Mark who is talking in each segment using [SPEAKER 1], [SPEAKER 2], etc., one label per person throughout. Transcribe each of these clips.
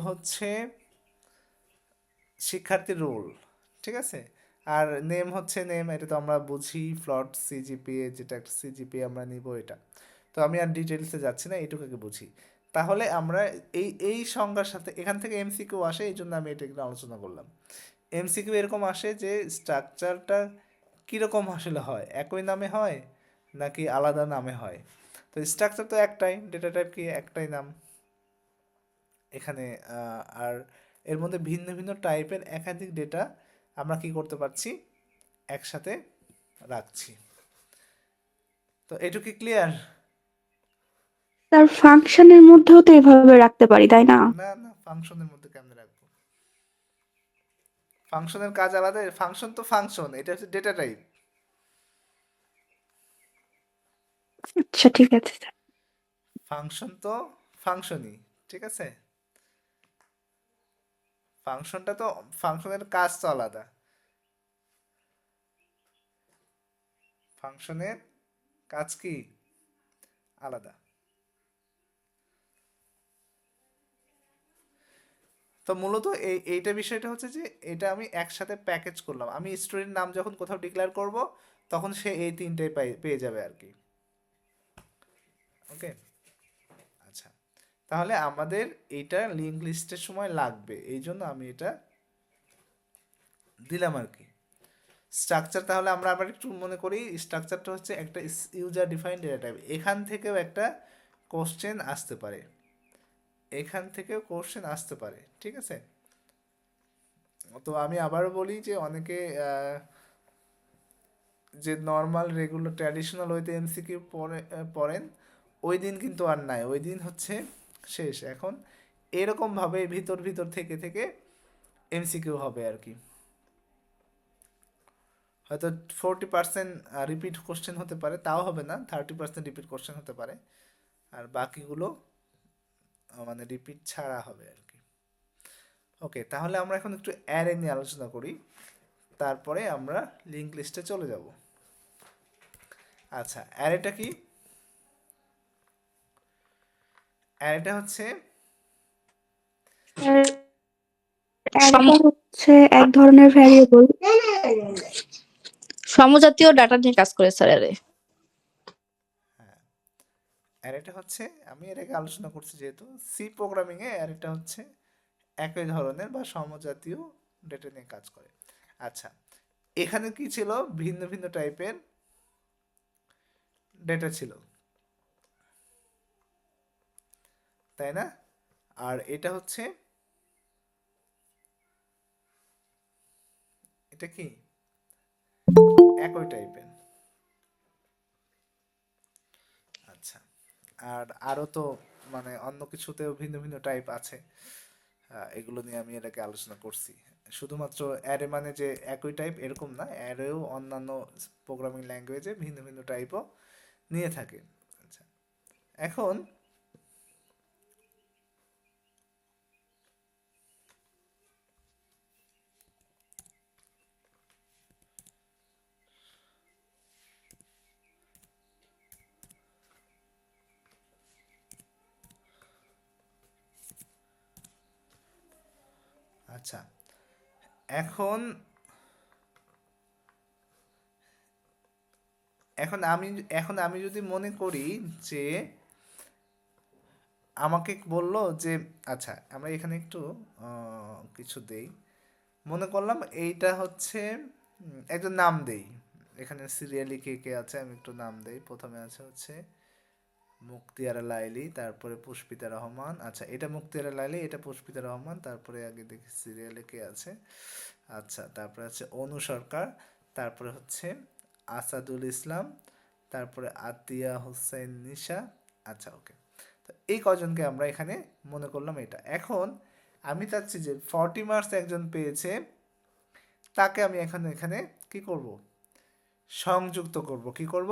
[SPEAKER 1] হচ্ছে শিক্ষার্থীর রোল, ঠিক আছে। আর নেম হচ্ছে নেম, এটা তো আমরা বুঝি, ফ্লট সিজিপিএ, যেটা একটা সিজিপিএ আমরা নিব এটা। তো আমি আর ডিটেলসে যাচ্ছি না, এইটুকুকে বুঝি। তাহলে আমরা এই সংজ্ঞার সাথে এখান থেকে এমসিকিউ আসে, এই জন্য আমি এটা একটু আলোচনা করলাম। এমসিকিউ এরকম আসে যে স্ট্রাকচারটা কীরকম আসলে হয়, একই নামে হয় নাকি আলাদা নামে হয়। তো স্ট্রাকচার তো একটাই, ডেটা টাইপ কি একটাই নাম এখানে। আর এর মধ্যে ভিন্ন ভিন্ন টাইপের একাধিক ডেটা আমরা কি করতে পারছি, একসাথে রাখছি। তো এটুকু কি ক্লিয়ার?
[SPEAKER 2] তার ফাংশনের মধ্যেও তো এভাবে রাখতে পারি, তাই না?
[SPEAKER 1] না না, ফাংশনের মধ্যে কেমনে রাখবো? ফাংশনের কাজ আলাদা, ফাংশন তো ফাংশন, এটা হচ্ছে ডেটা টাইপ।
[SPEAKER 2] আচ্ছা, ঠিক আছে স্যার।
[SPEAKER 1] ফাংশন তো ফাংশনই, ঠিক আছে। ফাংশনটা তো, ফাংশনের কাজ তো আলাদা, ফাংশনের কাজ কি আলাদা। তো মূলত এইটা বিষয়টা হচ্ছে যে এটা আমি একসাথে প্যাকেজ করলাম, আমি স্টুডেন্ট নাম যখন কোথাও ডিক্লেয়ার করব তখন সে এই তিনটাই পেয়ে যাবে আর কি। ওকে, আচ্ছা। তাহলে আমাদের এটা লিঙ্ক লিস্টের সময় লাগবে, এই জন্য আমি এটা দিলাম আর কি। স্ট্রাকচার, তাহলে আমরা আবার একটু মনে করি, স্ট্রাকচারটা হচ্ছে একটা ইউজার ডিফাইন্ড ডেটা টাইপ। এখান থেকেও একটা কোশ্চেন আসতে পারে, এখান থেকেও কোশ্চেন আসতে পারে, ঠিক আছে। তো আমি আবারও বলি যে অনেকে যে নর্মাল রেগুলার ট্র্যাডিশনাল ওয়েতে এমসিকিউ পড়েন, ওই দিন কিন্তু আর নাই, ওই দিন হচ্ছে শেষ। এখন এরকমভাবে ভিতর ভিতর থেকে থেকে এমসিকিউ হবে আর কি। হয়তো 40% রিপিট কোশ্চেন হতে পারে, তাও হবে না, 30% রিপিট কোশ্চেন হতে পারে, আর বাকিগুলো মানে রিপিট ছাড়া হবে আর কি। ওকে, তাহলে আমরা এখন একটু অ্যারে নিয়ে আলোচনা করি, তারপরে আমরা লিঙ্ক লিস্টে চলে যাব। আচ্ছা, অ্যারেটা কি? অ্যারেটা হচ্ছে
[SPEAKER 2] একটা হচ্ছে এক ধরনের ভ্যারিয়েবল।
[SPEAKER 3] সমজাতীয় ডাটা নিয়ে কাজ করে স্যার এর।
[SPEAKER 1] হ্যাঁ, অ্যারেটা হচ্ছে, আমি এর আগে আলোচনা করছি যেহেতু, সি প্রোগ্রামিংয়ে অ্যারেটা হচ্ছে একই ধরনের বা সমজাতীয় ডেটা নিয়ে কাজ করে। আচ্ছা, এখানে কি ছিল, ভিন্ন ভিন্ন টাইপের ডেটা ছিল, তাই না? আর এটা হচ্ছে, এটা কি একই টাইপের। আচ্ছা, আর আরো তো মানে অন্য কিছুতেও ভিন্ন ভিন্ন টাইপ আছে, এগুলো নিয়ে আমি এর আগে আলোচনা করছি। শুধুমাত্র অ্যারে মানে যে একই টাইপ এরকম না, অ্যারেও অন্যান্য প্রোগ্রামিং ল্যাঙ্গুয়েজে ভিন্ন ভিন্ন টাইপও নিয়ে থাকে। আচ্ছা, এখন আচ্ছা, এখন এখন আমি এখন আমি যদি মনে করি যে আমাকে বললো যে, আচ্ছা আমরা এখানে একটু কিছু দেই, মনে করলাম এইটা হচ্ছে একজন নাম দেই, এখানে সিরিয়ালি কে কে আছে আমি একটু নাম দেই। প্রথমে আছে হচ্ছে মুক্তিয়ারা লাইলি, তারপরে পুষ্পিতা রহমান। আচ্ছা, এটা মুক্তিয়ারা লাইলি, এটা পুষ্পিতা রহমান, তারপরে আগে দেখি সিরিয়ালে কে আছে। আচ্ছা, তারপরে আছে অনু সরকার, তারপরে হচ্ছে আসাদুল ইসলাম, তারপরে আতিয়া হোসেন নিশা। আচ্ছা, ওকে। তো এই কজনকে আমরা এখানে মনে করলাম এটা। এখন আমি চাচ্ছি যে 40 মার্কস একজন পেয়েছে, তাকে আমি এখানে এখানে কি করব, সংযুক্ত করব। কি করব,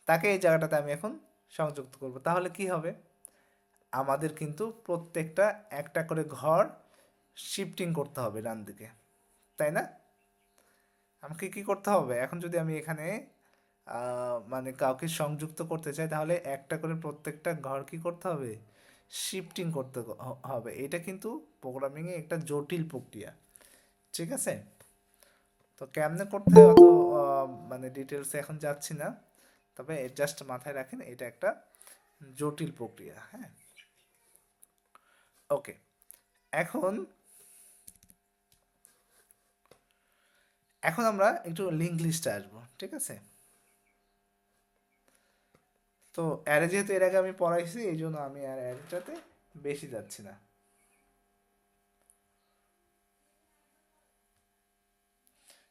[SPEAKER 1] তাকে এই জায়গাটাতে আমি এখন সংযুক্ত করব। তাহলে কি হবে, আমাদের কিন্তু প্রত্যেকটা একটা করে ঘর শিফটিং করতে হবে ডান দিকে, তাই না? আমাকে কি করতে হবে এখন, যদি আমি এখানে মানে কাউকে সংযুক্ত করতে চাই, তাহলে একটা করে প্রত্যেকটা ঘর কি করতে হবে, শিফটিং করতে হবে। এটা কিন্তু প্রোগ্রামিংয়ে একটা জটিল প্রক্রিয়া, ঠিক আছে? তো কেমনে করতে হয় অত মানে ডিটেলসে এখন যাচ্ছি না, তবে জাস্ট মাথায় রাখেন এটা একটা জটিল প্রক্রিয়া। হ্যাঁ, ওকে। এখন এখন আমরা একটু লিঙ্ক লিস্টে আসবো, ঠিক আছে? তো অ্যারে যেহেতু এর আগে আমি পড়াইছি, এই জন্য আমি আর অ্যারেটাতে বেশি যাচ্ছি না।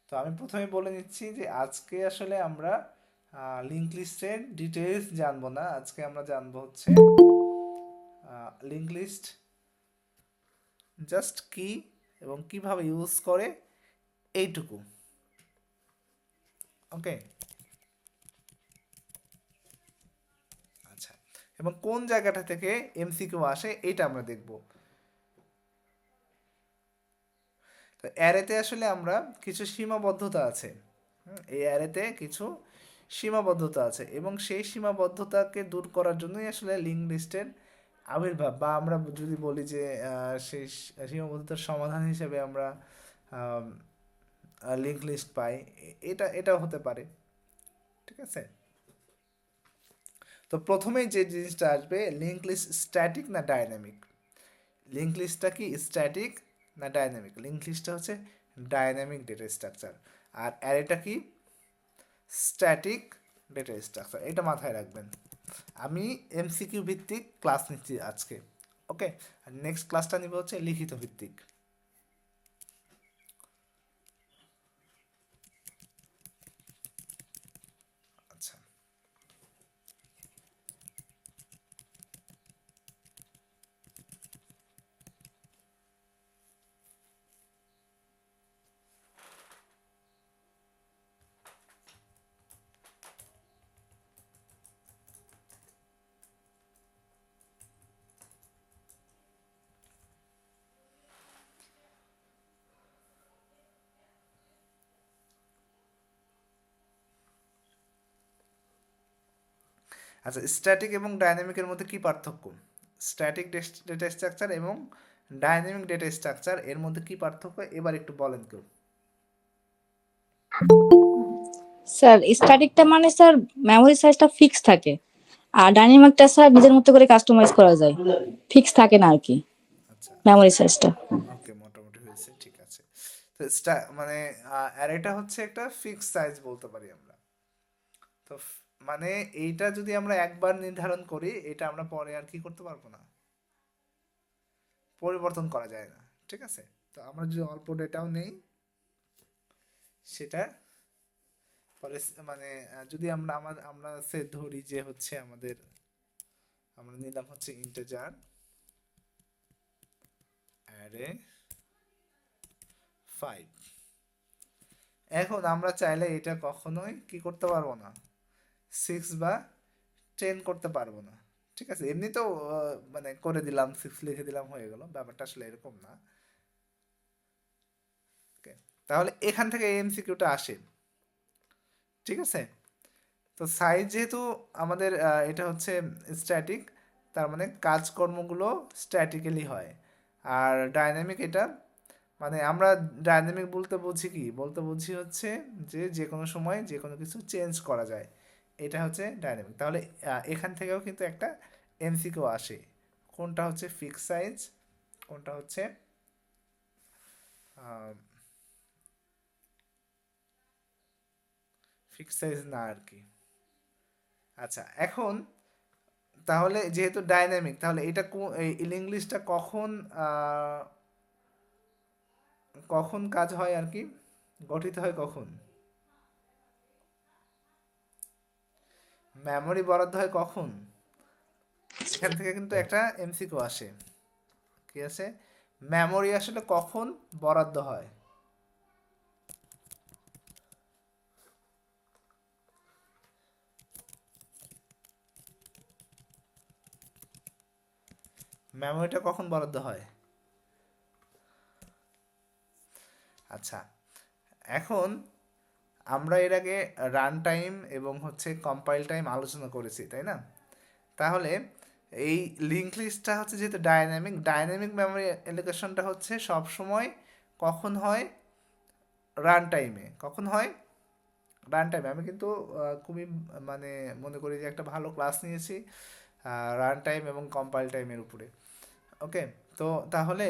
[SPEAKER 1] তো আমি প্রথমে বলে নিচ্ছি যে আজকে আসলে আমরা লিঙ্ক লিস্টের ডিটেলস জানবো না, আজকে আমরা জানবো হচ্ছে লিঙ্ক লিস্ট জাস্ট কি এবং কিভাবে ইউজ করে এইটুকু। ওকে, আচ্ছা, এবং কোন জায়গাটা থেকে এমসিকিউ আসে এটা আমরা দেখব। তো অ্যারেতে আসলে আমরা কিছু সীমাবদ্ধতা আছে, এই অ্যারেতে কিছু সীমাবদ্ধতা আছে এবং সেই সীমাবদ্ধতাকে দূর করার জন্যই আসলে লিঙ্ক লিস্টের আবির্ভাব, বা আমরা যদি বলি যে সেই সীমাবদ্ধতার সমাধান হিসেবে আমরা লিঙ্ক লিস্ট পাই, এটাও হতে পারে, ঠিক আছে? তো প্রথমেই যে জিনিসটা আসবে, লিঙ্ক লিস্ট স্ট্যাটিক না ডাইনামিক? লিঙ্ক লিস্টটা কি স্ট্যাটিক না ডাইনামিক? লিঙ্ক লিস্টটা হচ্ছে ডাইনামিক ডেটা স্ট্রাকচার, আর অ্যারেটা কি স্ট্যাটিক ডেটা স্ট্রাকচার। এটা মাথায় রাখবেন। আমি এমসিকিউ ভিত্তিক ক্লাস নিচ্ছি আজকে, ওকে? আর নেক্সট ক্লাসটা নিব হচ্ছে লিখিত ভিত্তিক। আচ্ছা, আচ্ছা, স্ট্যাটিক এবং ডাইনামিকের মধ্যে কি পার্থক্য? স্ট্যাটিক ডেটা স্ট্রাকচার এবং ডাইনামিক ডেটা স্ট্রাকচার এর মধ্যে কি পার্থক্য এবার একটু বলেন কেউ।
[SPEAKER 3] স্যার স্ট্যাটিকটা মানে স্যার মেমোরি সাইজটা ফিক্স থাকে, আর ডাইনামিকটা স্যার নিজের মতো করে কাস্টমাইজ করা যায়, ফিক্স থাকে না আর কি
[SPEAKER 1] আচ্ছা,
[SPEAKER 3] মেমোরি সাইজটা।
[SPEAKER 1] ওকে, মোটামুটি হয়েছে, ঠিক আছে। তো মানে অ্যারেটা হচ্ছে একটা ফিক্স সাইজ বলতে পারি আমরা। তো মানে এইটা যদি আমরা একবার নির্ধারণ করি, এটা আমরা পরে আর কি করতে পারবো না, পরিবর্তন করা যায় না, ঠিক আছে? তো আমরা যদি অল্প ডেটাও নেই, সেটা পরে মানে যদি আমরা সে ধরি যে হচ্ছে আমরা নিলাম হচ্ছে ইন্টিজার অ্যারে 5। এখন আমরা চাইলে এটা কখনোই কি করতে পারবো না, 6 বা 10 করতে পারবো না, ঠিক আছে? এমনি তো মানে করে দিলাম, 6 লিখে দিলাম, হয়ে গেল, ব্যাপারটা আসলে এরকম না। ওকে, তাহলে এখান থেকে এমসিকিউটা আসে, ঠিক আছে? তো সাইজ যেহেতু আমাদের এটা হচ্ছে স্ট্যাটিক, তার মানে কাজকর্মগুলো স্ট্যাটিক্যালি হয়। আর ডাইনামিক এটা মানে আমরা ডাইনামিক বলতে বুঝি কি, বলতে বুঝি হচ্ছে যে যে কোনো সময় যে কোনো কিছু চেঞ্জ করা যায়, এটা হচ্ছে ডাইনামিক। তাহলে এখান থেকেও কিন্তু একটা এমসিকিউ আসে, কোনটা হচ্ছে ফিক্স সাইজ, কোনটা হচ্ছে ফিক্স সাইজ না আর কি। আচ্ছা, এখন তাহলে যেহেতু ডাইনামিক, তাহলে এটা এই ইংলিশটা কখন কখন কাজ হয় আর কি, গঠিত হয় কখন? মেমোরি বরাদ্দ হয় কখন? এখান থেকে কিন্তু একটা এমসিকিউ আসে, কি আছে? মেমোরি আসলে কখন বরাদ্দ হয়? মেমোরিটা কখন বরাদ্দ হয়? আচ্ছা, এখন আমরা এর আগে রান টাইম এবং হচ্ছে কম্পাইল টাইম আলোচনা করেছি, তাই না? তাহলে এই লিঙ্ক লিস্টটা হচ্ছে যেহেতু ডাইনামিক, ডাইনামিক মেমোরি এলোকেশনটা হচ্ছে সব সময় কখন হয়, রান টাইমে। কখন হয়? রান টাইমে। আমি কিন্তু খুবই মানে মনে করি যে একটা ভালো ক্লাস নিয়েছি রান টাইম এবং কম্পাইল টাইমের উপরে। ওকে, তো তাহলে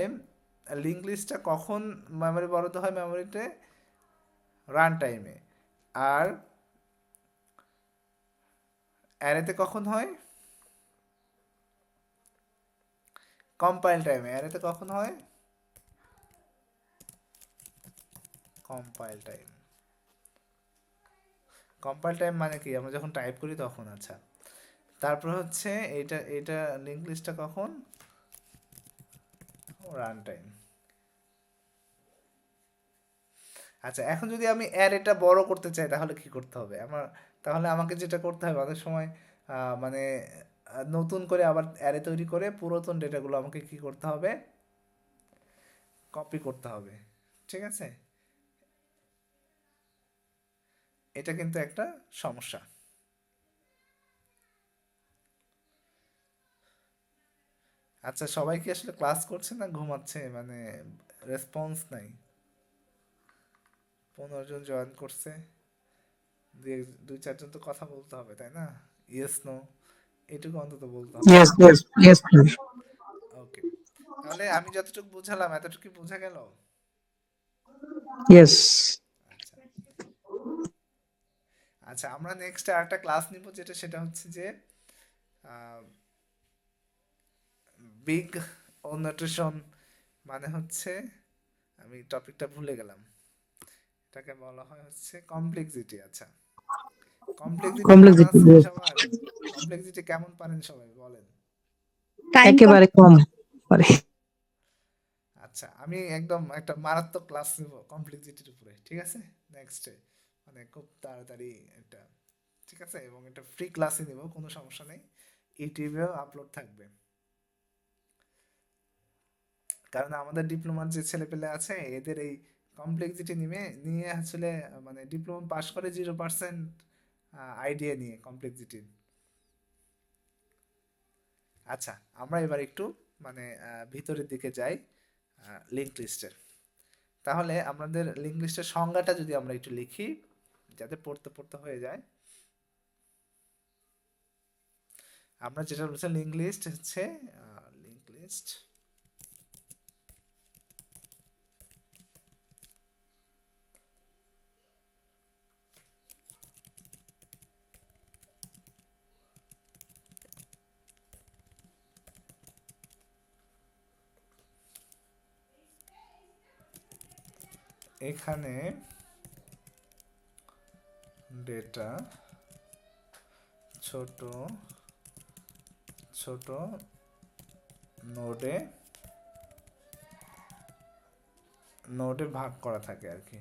[SPEAKER 1] লিঙ্ক লিস্টটা কখন মেমোরি বরাদ্দ হয়? মেমোরিতে রান টাইমে। আর অ্যারেতে কখন হয়? কম্পাইল টাইমে। অ্যারেতে কখন হয়? Compile time. কম্পাইল টাইম মানে কি? আমরা যখন টাইপ করি তখন। আচ্ছা, তারপর হচ্ছে এটা এটা লিঙ্ক লিস্টটা কখন? Run time. আচ্ছা, এখন যদি আমি অ্যারেটা বড় করতে চাই তাহলে কি করতে হবে আমার? তাহলে আমাকে যেটা করতে হবে অনেক সময় মানে নতুন করে আবার অ্যারে তৈরি করে পুরাতন ডেটাগুলো আমাকে কি করতে হবে? কপি করতে হবে। ঠিক আছে, এটা কিন্তু একটা সমস্যা। আচ্ছা, সবাই কি আসলে ক্লাস করছে না ঘুমাচ্ছে? মানে রেসপন্স নাই। 15 জন জয়েন করছে, দুই চারজন তো কথা বলতে হবে তাই না? ইয়েস নো এটুকু অন্তত বলতে হবে।
[SPEAKER 4] Yes, yes, yes, please.
[SPEAKER 1] ওকে, তাহলে আমি যতটুকু বুঝালাম এতটুকু কি বোঝা গেল?
[SPEAKER 4] Yes.
[SPEAKER 1] আচ্ছা আচ্ছা, আমরা নেক্সট আরেকটা ক্লাস নিব, যেটা সেটা হচ্ছে যে বিগ ও নিউট্রিশন মানে হচ্ছে, আমি টপিকটা ভুলে গেলাম, এটাকে বলা হয় হচ্ছে কমপ্লেক্সিটি। আচ্ছা, কমপ্লেক্সিটি জানা
[SPEAKER 4] Complexity,
[SPEAKER 1] আছে
[SPEAKER 4] yes.
[SPEAKER 1] সবার? কমপ্লেক্সিটি কেমন পারেন সবাই বলেন?
[SPEAKER 3] টাইম কম।
[SPEAKER 4] একেবারে কম পারে।
[SPEAKER 1] আচ্ছা, আমি একদম একটা মারাত্মক ক্লাস নেব কমপ্লেক্সিটির উপরে, ঠিক আছে? নেক্সটে মানে খুব তাড়াতাড়ি একটা, ঠিক আছে? এবং এটা ফ্রি ক্লাসই নেব, কোনো সমস্যা নেই, ইউটিউবেও আপলোড থাকবে। কারণ আমাদের ডিপ্লোমার যে ছেলেপেলে আছে এদের এই কমপ্লেক্সিটি নিয়ে আসলে মানে ডিপ্লোমা পাশ করে 0% আইডিয়া নিয়ে কমপ্লেক্সিটির। আচ্ছা, আমরা এবার একটু মানে ভিতরের দিকে যাই লিঙ্ক লিস্টের। তাহলে আমাদের লিঙ্ক লিস্টের সংজ্ঞাটা যদি আমরা একটু লিখি যাতে পড়তে পড়তে হয়ে যায়। আমরা যেটা বলছি লিঙ্ক লিস্ট হচ্ছে লিঙ্ক লিস্ট এখানে ডেটা ছোট ছোট নোডে নোডে ভাগ করা থাকে আর কি,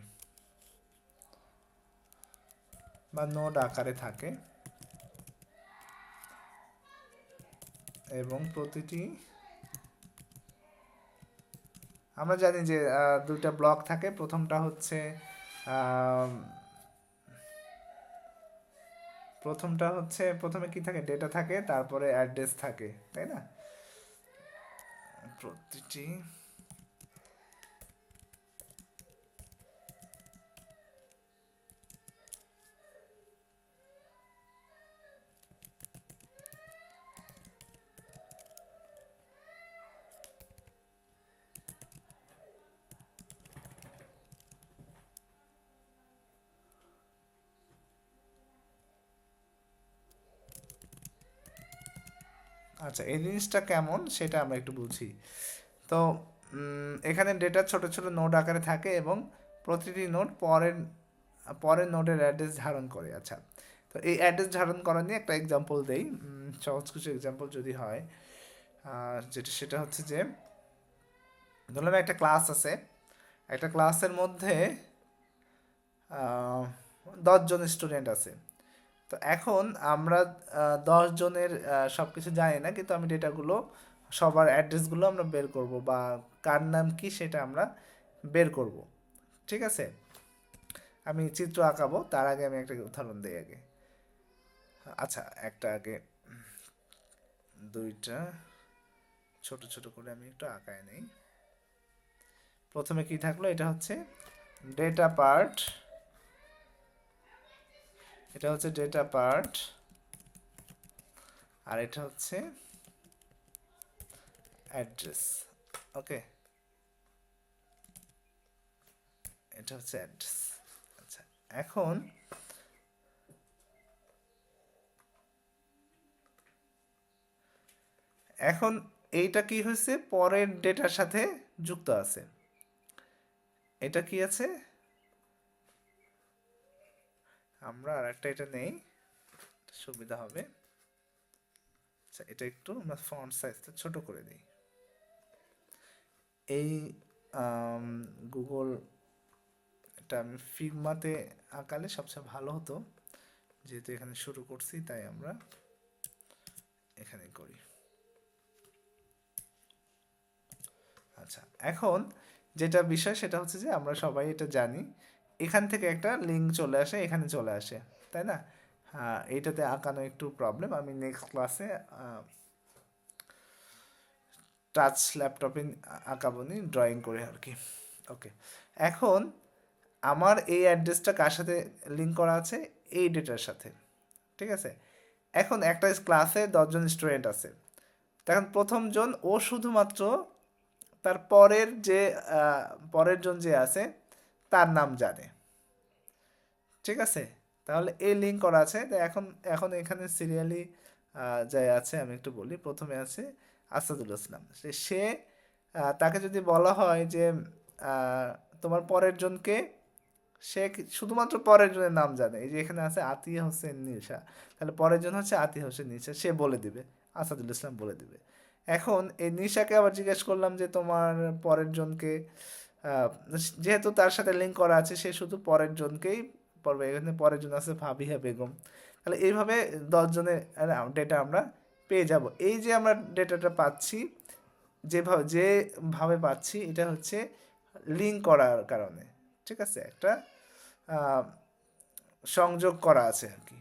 [SPEAKER 1] বা নোড আকারে থাকে, এবং প্রতিটি, আমরা জানি যে দুইটা ব্লক থাকে। আম, প্রথমটা হচ্ছে প্রথমে কি থাকে? ডেটা থাকে, তারপরে অ্যাড্রেস থাকে, তাই না? প্রতিটি আচ্ছা, এই জিনিসটা কেমন সেটা আমরা একটু বুঝি। তো এখানে ডেটা ছোট ছোট নোড আকারে থাকে এবং প্রতিটি নোড পরের পরের নোডের অ্যাড্রেস ধারণ করে। আচ্ছা, তো এই অ্যাড্রেস ধারণ করা নিয়ে একটা এক্সাম্পল দেই, সহজ কিছু এক্সাম্পল যদি হয়, যেটা সেটা হচ্ছে যে ধরলাম একটা ক্লাস আছে, একটা ক্লাসের মধ্যে 10 জন স্টুডেন্ট আছে। তো এখন আমরা 10 জনের সব কিছু জানি না, কিন্তু আমি ডেটাগুলো সবার অ্যাড্রেসগুলো আমরা বের করব, বা কার নাম কি সেটা আমরা বের করব, ঠিক আছে? আমি চিত্র আঁকাবো, তার আগে আমি একটা উদাহরণ দিই আগে। আচ্ছা, একটা আগে দুইটা ছোট ছোট করে আমি একটু আঁকায় নেই। প্রথমে কি থাকলো, এটা হচ্ছে ডেটা পার্ট, এটা হচ্ছে ডেটা পার্ট, আর এটা হচ্ছে অ্যাড্রেস। ওকে, এটা হচ্ছে অ্যাড্রেস। আচ্ছা, এখন এখন এইটা কি হয়েছে, পরের ডেটার সাথে যুক্ত আছে। এটা কি আছে, আমরা আর একটা এটা নেই, সুবিধা হবে। আচ্ছা, এটা একটু আমরা ফন্ট সাইজটা ছোট করে দিই। এই গুগল, এটা আমি ফিগমাতে আঁকালে সবচেয়ে ভালো হতো, যেহেতু এখানে শুরু করছি তাই আমরা এখানে করি। আচ্ছা, এখন যেটা বিষয় সেটা হচ্ছে যে আমরা সবাই এটা জানি, এখান থেকে একটা লিঙ্ক চলে আসে, এখানে চলে আসে, তাই না? হ্যাঁ, এইটাতে আঁকানো একটু প্রবলেম, আমি নেক্সট ক্লাসে টাচ ল্যাপটপে আঁকাবো নি, ড্রয়িং করে আর কি। ওকে, এখন আমার এই অ্যাড্রেসটা কার সাথে লিঙ্ক করা আছে, এই ডেটার সাথে, ঠিক আছে? এখন একটা ক্লাসে 10 জন স্টুডেন্ট আছে, তখন প্রথম জন ও শুধুমাত্র তার পরের যে পরের জন যে আছে তার নাম জানে, ঠিক আছে? তাহলে এই লিঙ্ক করা আছে। তো এখন এখন এখানে সিরিয়ালি যাই আছে, আমি একটু বলি। প্রথমে আছে আসাদুল ইসলাম, সে তাকে যদি বলা হয় যে তোমার পরের জনকে, সে শুধুমাত্র পরের জনের নাম জানে, এই যে এখানে আছে আতিয়া হোসেন নিশা, তাহলে পরের জন হচ্ছে আতিয়া হোসেন নিশা, সে বলে দিবে, আসাদুল ইসলাম বলে দিবে। এখন এই নিশাকে আবার জিজ্ঞেস করলাম যে তোমার পরের জনকে, আহ, যেহেতু তার সাথে লিঙ্ক করা আছে, সে শুধু পরের জনকেই পড়বে, এখানে পরের জন আছে ফাবিহা বেগম। তাহলে এইভাবে 10 জনের ডেটা আমরা পেয়ে যাব। এই যে আমরা ডেটাটা পাচ্ছি, যেভাবে পাচ্ছি, এটা হচ্ছে লিঙ্ক করার কারণে, ঠিক আছে? একটা আহ, সংযোগ করা আছে আর কি,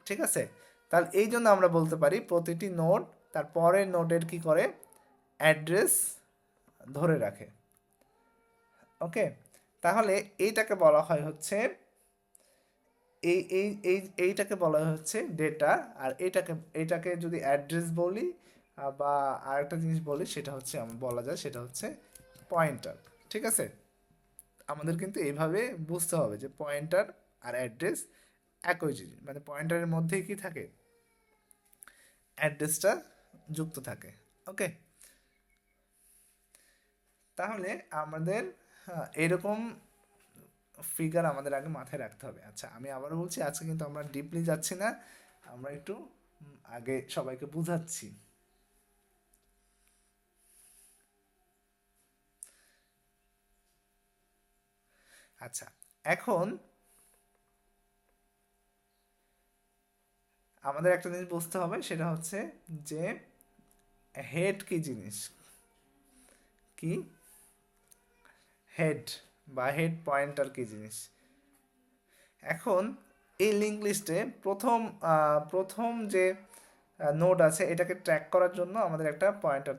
[SPEAKER 1] ঠিক আছে? তাহলে এই জন্য আমরা বলতে পারি প্রতিটি নোড তার পরের নোডের কি করে, অ্যাড্রেস ধরে রাখে। ওকে, তাহলে এইটাকে বলা হয় হচ্ছে এইটাকে বলা হয় হচ্ছে ডেটা, আর এইটাকে যদি অ্যাড্রেস বলি বা আরেকটা জিনিস বলি, সেটা হচ্ছে বলা যায় সেটা হচ্ছে পয়েন্টার, ঠিক আছে? আমাদের কিন্তু এইভাবে বুঝতে হবে যে পয়েন্টার আর অ্যাড্রেস একই জিনিস, মানে পয়েন্টারের মধ্যেই কি থাকে, অ্যাড্রেসটা যুক্ত থাকে। ওকে, তাহলে আমাদের এরকম ফিগার আমাদের আগে মাথায় রাখতে হবে। আচ্ছা, আমি আবারও বলছি, আজকে কিন্তু আমরা ডিপলি যাচ্ছি না, আমরা একটু আগে সবাইকে বুঝাচ্ছি। আচ্ছা, এখন আমাদের একটা জিনিস বুঝতে হবে, সেটা হচ্ছে যে হেড কি জিনিস, কি হেড বা হেড পয়েন্টার কি জিনিস। এখন এই লিঙ্ক লিস্টে প্রথম যে নোড আছে, এটাকে ট্র্যাক করার জন্য আমাদের একটা পয়েন্টার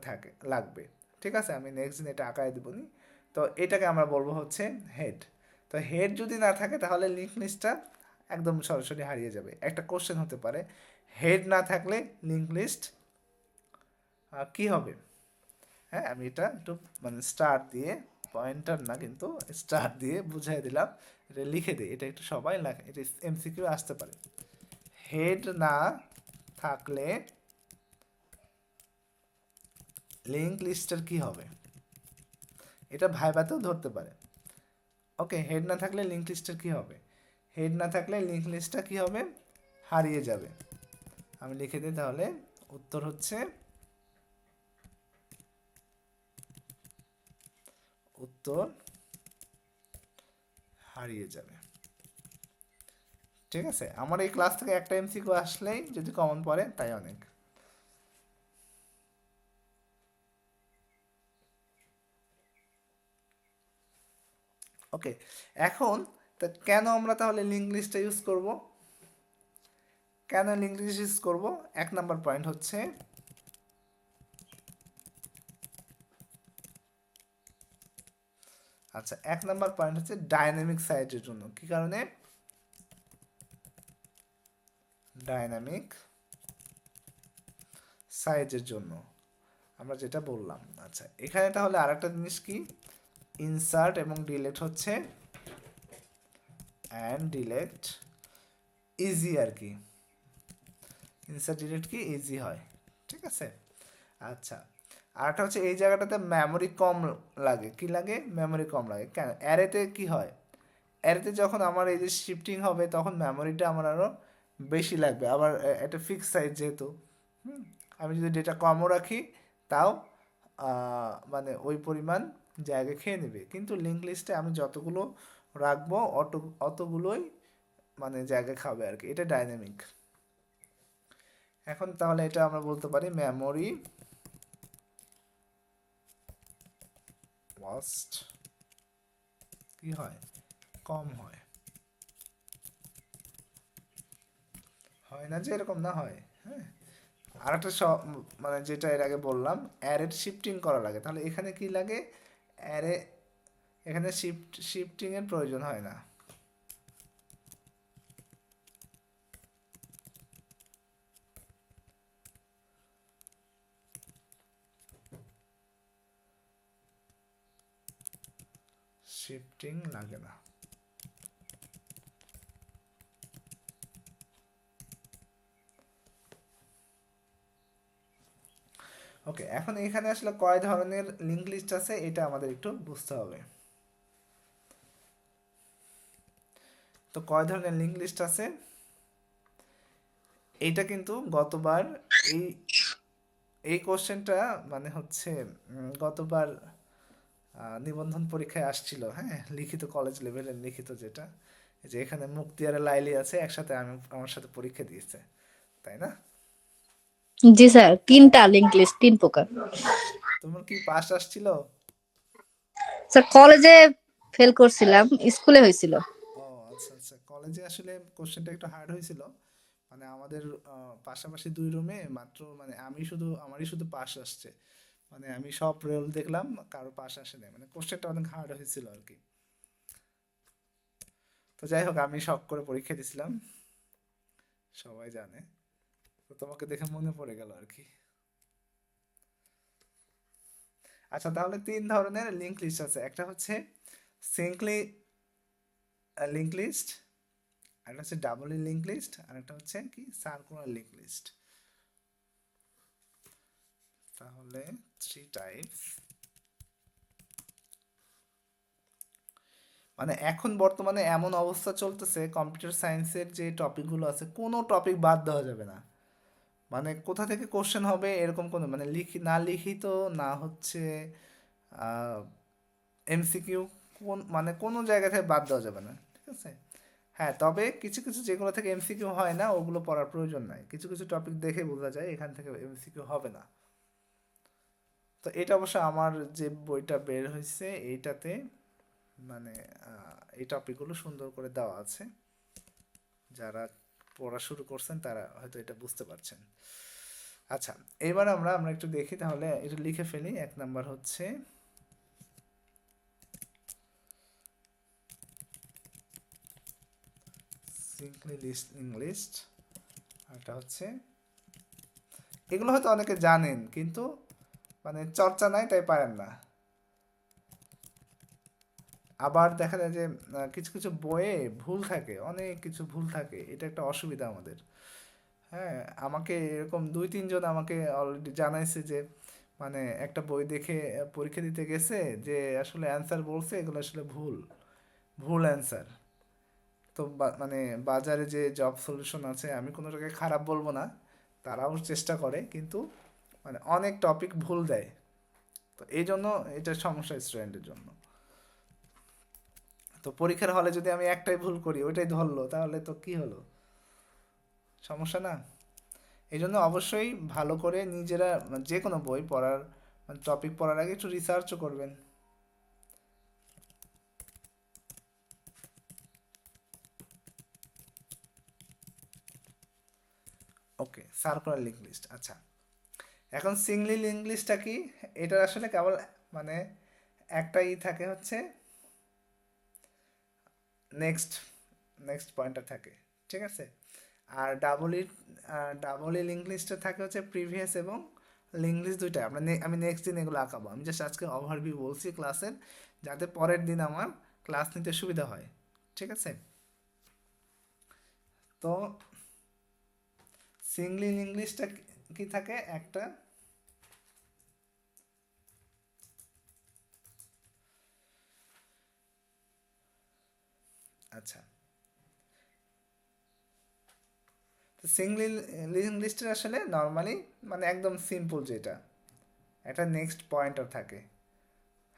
[SPEAKER 1] লাগবে, ঠিক আছে? আমি নেক্সট দিন এটা আঁকায় দেবনি। তো এটাকে আমরা বলবো হচ্ছে হেড। তো হেড যদি না থাকে তাহলে লিঙ্ক লিস্টটা একদম সরাসরি হারিয়ে যাবে। একটা কোশ্চেন হতে পারে, হেড না থাকলে লিঙ্ক লিস্ট কি হবে? হ্যাঁ, আমি এটা একটু মানে স্টার দিয়ে, পয়েন্টার না কিন্তু, স্টার দিয়ে বুঝাই দিলাম, এটা লিখে দিই, এটা একটু সবাই লেখে, এটা এমসিকিউ আসতে পারে। হেড না থাকলে লিঙ্ক লিস্টের কি হবে, এটা ভাইভাতেও ধরতে পারে। ওকে, হেড না থাকলে লিঙ্ক লিস্টের কি হবে, হেড না থাকলে লিঙ্ক লিস্টটা কি হবে, হারিয়ে যাবে। আমি লিখে দিই, তাহলে উত্তর হচ্ছে উত্তর হারিয়ে যাবে, ঠিক আছে? আমার এই ক্লাস থেকে একটা এমসিকিউ আসলেই যদি কমন পড়ে তাই অনেক। ওকে, এখন তা কেন আমরা তাহলে লিঙ্ক লিস্টটা ইউজ করব? কেন লিঙ্কড লিস্ট ইউজ করবো? 1 নাম্বার পয়েন্ট হচ্ছে আচ্ছা 1 নাম্বার পয়েন্ট হচ্ছে ডাইনামিক সাইটের জন্য। কি কারণে? ডাইনামিক সাইজের জন্য আমরা যেটা বললাম। আচ্ছা এখানে তাহলে আরেকটা জিনিস কি, ইনসার্ট এবং ডিলেট হচ্ছে অ্যান্ড ডিলেট ইজি আর কি, ইনসার্ট ডিলেট কি ইজি হয়, ঠিক আছে। আচ্ছা আরেকটা হচ্ছে এই জায়গাটাতে মেমোরি কম লাগে। কি লাগে? মেমোরি কম লাগে। কেন? অ্যারেতে কি হয়, অ্যারেতে যখন আমার এই যে শিফটিং হবে তখন মেমোরিটা আমার আরও বেশি লাগবে। আবার একটা ফিক্স সাইজ যেহেতু, আমি যদি ডেটা কমও রাখি তাও মানে ওই পরিমাণ জায়গা খেয়ে নেবে। কিন্তু লিঙ্ক লিস্টে আমি যতগুলো রাখবো অতগুলোই মানে জায়গা খাবে আর কি। এটা ডাইনামিক। এখন তাহলে এটা আমরা বলতে পারি মেমোরি কস্ট কি হয়, কম হয়। হয় না যে এরকম না হয়, হ্যাঁ। আর একটা মানে যেটা এর আগে বললাম অ্যারে শিফটিং করা লাগে, তাহলে এখানে কি লাগে, অ্যারে এখানে শিফটিং এর প্রয়োজন হয় না। শিফটিং লাগে না। ওকে, এখন এখানে আসলে কয় ধরনের লিঙ্ক লিস্ট আছে এটা আমাদের একটু বুঝতে হবে। তো কয় ধরনের লিঙ্ক লিস্ট আছে এইটা কিন্তু গতবার এই এই কোশ্চেনটা মানে হচ্ছে গতবার নিবন্ধন পরীক্ষায় আসছিল, হ্যাঁ, লিখিত কলেজ লেভেলের লিখিত যেটা, যে এখানে মুক্তিয়ার লাইলি আছে একসাথে আমার সাথে পরীক্ষা দিয়েছে, তাই না?
[SPEAKER 3] জি স্যার, 3টা লিঙ্ক লিস্ট, 3 প্রকার।
[SPEAKER 1] তোমার কি পাস আসছিল?
[SPEAKER 3] স্যার কলেজে ফেল করছিলাম, স্কুলে হয়েছিল।
[SPEAKER 1] ও আচ্ছা আচ্ছা, কলেজে আসলে কোশ্চেনটা একটু হার্ড হয়েছিল। মানে আমাদের পাশাপাশি 2 রুমে মাত্র মানে আমারই শুধু পাস আসছে। মানে আমি সব রোল দেখলাম, কারো পাস আসে নাই, মানে কোশ্চেনটা অনেক হার্ড হয়েছিল আর কি। তো যাই হোক, আমি শখ করে পরীক্ষা দিছিলাম, সবাই জানে। তো তোমাকে দেখে মনে পড়ে গেল আর কি। আচ্ছা তাহলে 3 ধরনের লিঙ্ক লিস্ট আছে। একটা হচ্ছে সিঙ্কলি লিঙ্ক লিস্ট, একটা হচ্ছে ডাবলি লিঙ্ক লিস্ট, আর একটা হচ্ছে কি সার্কুলার লিঙ্ক লিস্ট। তাহলে 3 টাইপস। মানে এখন বর্তমানে এমন অবস্থা চলতেছে, কম্পিউটার সায়েন্সের যে টপিকগুলো আছে কোনো টপিক বাদ দেওয়া যাবে না। মানে কোথা থেকে কোশ্চেন হবে এরকম কোনো মানে লিখিত না হচ্ছে এমসিকিউ, কোন মানে কোনো জায়গা থেকে বাদ দেওয়া যাবে না, ঠিক আছে। হ্যাঁ, তবে কিছু কিছু যেগুলো থেকে এমসিকিউ হয় না ওগুলো পড়ার প্রয়োজন নাই। কিছু কিছু টপিক দেখে বোঝা যায় এখান থেকে এমসিকিউ হবে না। তো এটা অবশ্য আমার যে বইটা বের হয়েছে এইটাতে মানে এই টপিকগুলো সুন্দর করে দেওয়া আছে। যারা পড়া শুরু করছেন তারা হয়তো এটা বুঝতে পারছেন। আচ্ছা, এবার আমরা আমরা একটু দেখি, তাহলে এটা লিখে ফেলি। 1 নাম্বার হচ্ছে সিম্পলি লিস্টিং লিস্ট, আরটা হচ্ছে এগুলো হয়তো অনেকে জানেন কিন্তু মানে চর্চা নাই তাই পারেন না। আবার দেখা যায় যে কিছু কিছু বইয়ে ভুল থাকে, অনেক কিছু ভুল থাকে, এটা একটা অসুবিধা আমাদের। হ্যাঁ, আমাকে এরকম 2-3 জন আমাকে অলরেডি জানাইছে যে মানে একটা বই দেখে পরীক্ষা দিতে গেছে, যে আসলে অ্যান্সার বলছে এগুলো আসলে ভুল ভুল অ্যান্সার। তো মানে বাজারে যে জব সলিউশন আছে, আমি কোনোটাকে খারাপ বলবো না, তারাও চেষ্টা করে কিন্তু মানে অনেক টপিক ভুল দেয়। তো এই জন্য এটা সমস্যা স্টুডেন্টের জন্য। তো পরীক্ষার হলে যদি আমি একটাই ভুল করি ওইটাই ধরলো তাহলে তো কি হলো, সমস্যা না? এই জন্য অবশ্যই ভালো করে নিজেরা যে কোনো বই পড়ার মানে টপিক পড়ার আগে একটু রিসার্চও করবেন। Circular link list. আচ্ছা, এখন সিঙ্গলি লিঙ্ক লিস্টটা কি? এটা আসলে কেবল মানে একটাই থাকে হচ্ছে নেক্সট নেক্সট পয়েন্টার থাকে, ঠিক আছে? আর ডাবল ই লিঙ্ক লিস্টে থাকে হচ্ছে প্রিভিয়াস এবং লিঙ্ক লিস্ট দুইটাই। আমি নেক্সট দিন এগুলো আঁকাবো, আমি জাস্ট আজকে ওভারভিউ বলছি ক্লাসের, যাতে পরের দিন আমার ক্লাস নিতে সুবিধা হয়, ঠিক আছে? তো সিঙ্গলি লিঙ্ক লিস্টটা কি থাকে? একটা আচ্ছা, তো সিঙ্গলি লিঙ্ক লিস্টের আসলে নর্মালি মানে একদম সিম্পল, যেটা একটা নেক্সট পয়েন্টার থাকে।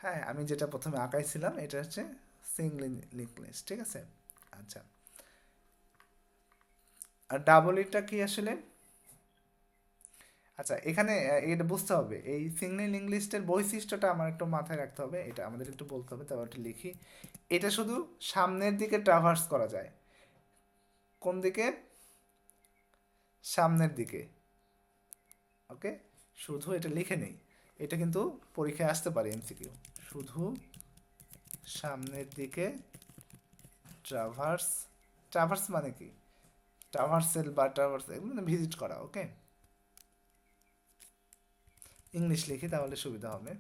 [SPEAKER 1] হ্যাঁ, আমি যেটা প্রথমে আঁকাইছিলাম এটা হচ্ছে সিঙ্গলি লিঙ্ক লিস্ট, ঠিক আছে? আচ্ছা, আর ডাবল ইটা কি আসলে? আচ্ছা, এখানে এটা বুঝতে হবে, এই সিঙ্গলি লিঙ্ক লিস্টের বৈশিষ্ট্যটা আমার একটু মাথায় রাখতে হবে, এটা আমাদের একটু বলতে হবে, তারপর একটু লিখি। এটা শুধু সামনের দিকে ট্রাভার্স করা যায়। কোন দিকে? সামনের দিকে। ওকে, শুধু এটা লিখে নেই, এটা কিন্তু পরীক্ষায় আসতে পারে এমসিকিউ। শুধু সামনের দিকে ট্রাভার্স। ট্রাভার্স মানে কি? ট্রাভার্সেল বা ট্রাভার্স মানে ভিজিট করা। ওকে, ইংলিশ লিখি তাহলে সুবিধা হবে।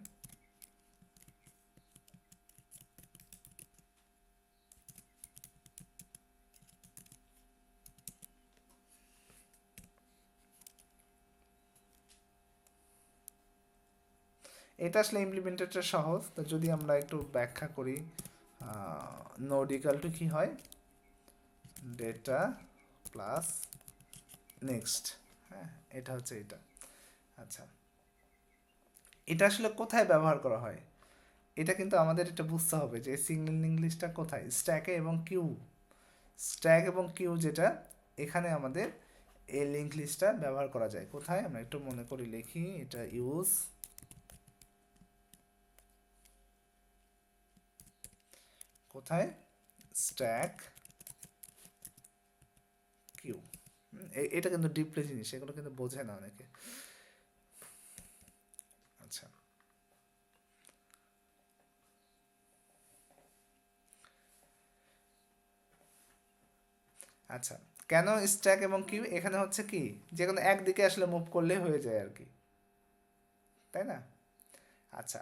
[SPEAKER 1] এটা আসলে ইমপ্লিমেন্টেডটা সহজ, তো যদি আমরা একটু ব্যাখ্যা করি, নোড ইকাল টু কি হয়? Data plus next. হ্যাঁ, এটা হচ্ছে এটা। আচ্ছা, এটা আসলে কোথায় ব্যবহার করা হয়? এটা কিন্তু আমাদের এটা বুঝতে হবে যে সিঙ্গল লিঙ্ক লিস্টটা কোথায়, স্ট্যাকে এবং কিউ। স্ট্যাক এবং কিউ যেটা, এখানে আমাদের এই লিঙ্ক লিস্টটা ব্যবহার করা যায়। কোথায়? আমরা একটু মনে করি, লিখি এটা ইউজ কোথায়? Stack queue. এটা কিন্তু ডিপলি জিনিস, এগুলো কিন্তু বোঝে না অনেকে। আচ্ছা, আচ্ছা, কেন স্ট্যাক এবং কিউ? এখানে হচ্ছে কি, যে কোনো একদিকে আসলে মুভ করলে হয়ে যায় আর কি, তাই না? আচ্ছা,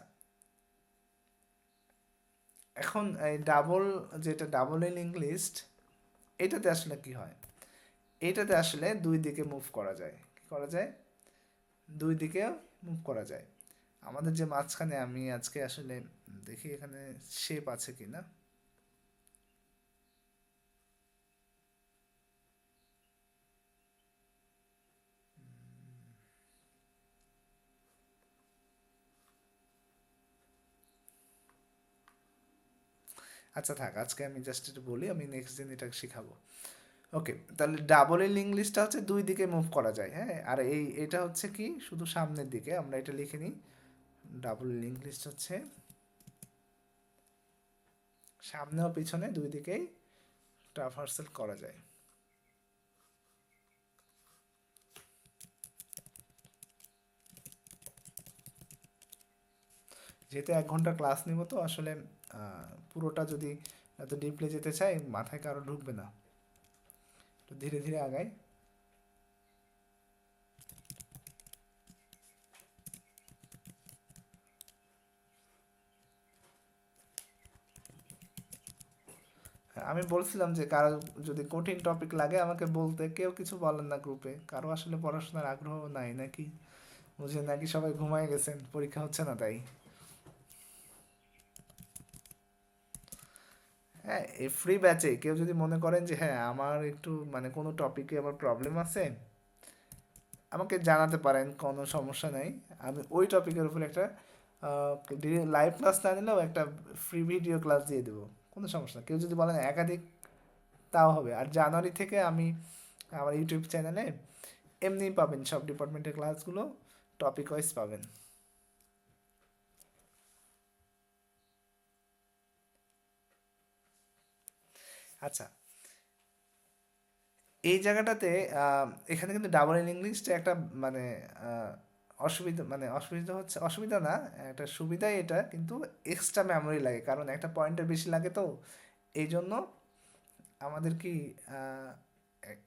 [SPEAKER 1] এখন এই যেটা ডাবল লিঙ্ক লিস্ট, এটাতে আসলে কি হয়? এটাতে আসলে দুই দিকে মুভ করা যায়। কি করা যায়? দুই দিকে মুভ করা যায়। আমাদের যে মাঝখানে, আমি আজকে আসলে দেখি এখানে শেপ আছে কিনা। আচ্ছা থাক, আজকে আমি জাস্ট এটা বলি, আমি নেক্সট দিন এটা শিখাবো। ওকে, তাহলে ডাবল লিঙ্ক লিস্টটা হচ্ছে দুই দিকে মুভ করা যায়। হ্যাঁ, আর এটা হচ্ছে কি, শুধু সামনের দিকে। আমরা এটা লিখে নিই, ডাবল লিঙ্ক লিস্ট হচ্ছে সামনে ও পিছনে দুই দিকেই ট্রাভার্সাল করা যায়। যেহেতু 1 ঘন্টা ক্লাস নিব, তো আসলে পুরোটা যদি এত ডিপলি যেতে চাই, মাথায় কারো ঢুকবে না। তো ধীরে ধীরে আগাই। আমি বলছিলাম যে কারো যদি কঠিন টপিক লাগে আমাকে বলতে, কেউ কিছু বলেন না গ্রুপে। কারো আসলে পড়াশোনার আগ্রহ নাই নাকি, বুঝে নাকি সবাই ঘুমায় গেছেন, পরীক্ষা হচ্ছে না তাই। হ্যাঁ, এই ফ্রি ব্যাচে কেউ যদি মনে করেন যে হ্যাঁ আমার একটু মানে কোনো টপিকে আমার প্রবলেম আছে, আমাকে জানাতে পারেন, কোনো সমস্যা নেই। আমি ওই টপিকের উপর একটা লাইভ ক্লাস না নিলেও একটা ফ্রি ভিডিও ক্লাস দিয়ে দেবো, কোনো সমস্যা না। কেউ যদি বলেন একাধিক, তাও হবে। আর জানুয়ারি থেকে আমি আমার ইউটিউব চ্যানেলে এমনিই পাবেন সব ডিপার্টমেন্টের ক্লাসগুলো, টপিক ওয়াইজ পাবেন। আচ্ছা, এই জায়গাটাতে এখানে কিন্তু ডাবল ইন ইংলিশটা একটা মানে অসুবিধা, মানে অসুবিধা হচ্ছে, অসুবিধা না, একটা সুবিধাই এটা, কিন্তু এক্সট্রা মেমোরি লাগে, কারণ একটা পয়েন্টের বেশি লাগে, তো এই জন্য আমাদের কি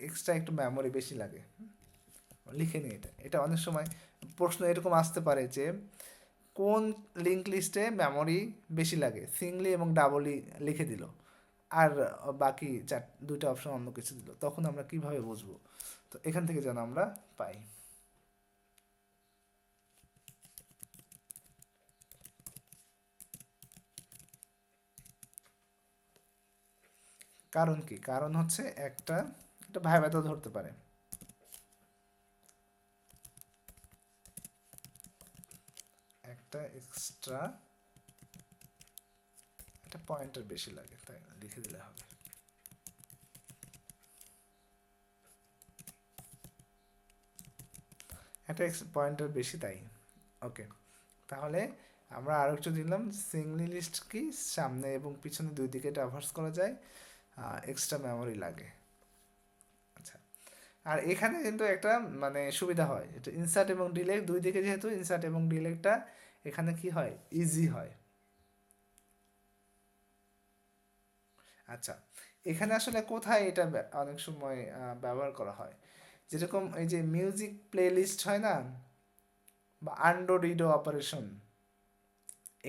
[SPEAKER 1] এক্সট্রা একটু মেমোরি বেশি লাগে। লিখে নিই, এটা এটা অনেক সময় প্রশ্ন এরকম আসতে পারে যে কোন লিঙ্ক লিস্টে মেমোরি বেশি লাগে, সিঙ্গলি এবং ডাবলি লিখে দিল, আর বাকি দুইটা অপশন অন্য কিছু দিল, তখন আমরা কিভাবে বুঝবো? তো এখান থেকে যেন আমরা পাই। কারণ কি, কারণ হচ্ছে একটা একটা ভাইবাতেও ধরতে পারে, একটা এক্সট্রা একটা পয়েন্টের বেশি লাগে, তাই লিখে দিলে হবে। একটা পয়েন্টের বেশি, তাই। ওকে, তাহলে আমরা আরো একটু দিলাম, সিঙ্গলি লিস্ট কি সামনে এবং পিছনে দুই দিকে ট্রাভার্স করা যায়, এক্সট্রা মেমোরি লাগে। আচ্ছা, আর এখানে কিন্তু একটা মানে সুবিধা হয়, এটা ইনসার্ট এবং ডিলেট দুই দিকে, যেহেতু ইনসার্ট এবং ডিলেটটা এখানে কি হয়, ইজি হয়। আচ্ছা, এখানে আসলে কোথায় এটা অনেক সময় ব্যবহার করা হয়, যেরকম এই যে মিউজিক প্লে লিস্ট হয় না, বা আন্ডো রিডো অপারেশন,